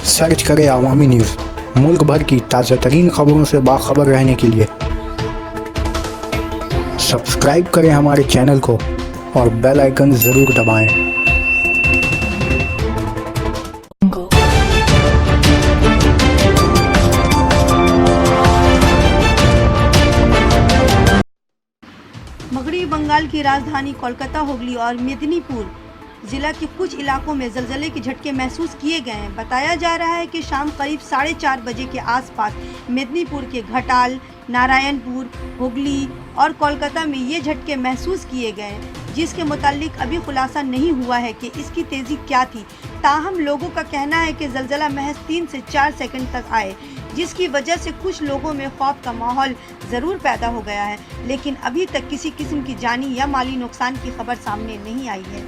Search करें अवामी news. मुल्क भर की ताज़ा तरीन खबरों से बाखबर रहने के लिए सब्सक्राइब करें हमारे चैनल को और बेल आइकन ज़रूर दबाएं। मगरबी बंगाल की राजधानी कोलकाता, हुगली और मेदिनीपुर जिला के कुछ इलाकों में ज़लज़ले के झटके महसूस किए गए हैं। बताया जा रहा है कि शाम करीब 4:30 बजे के आसपास मेदिनीपुर के घटाल, नारायणपुर, हुगली और कोलकाता में ये झटके महसूस किए गए हैं, जिसके मुतालिक अभी खुलासा नहीं हुआ है कि इसकी तेज़ी क्या थी। ताहम लोगों का कहना है कि ज़लज़ला महज 3 से 4 सेकंड तक आए, जिसकी वजह से कुछ लोगों में खौफ का माहौल ज़रूर पैदा हो गया है, लेकिन अभी तक किसी किस्म की जानी या माली नुकसान की खबर सामने नहीं आई है।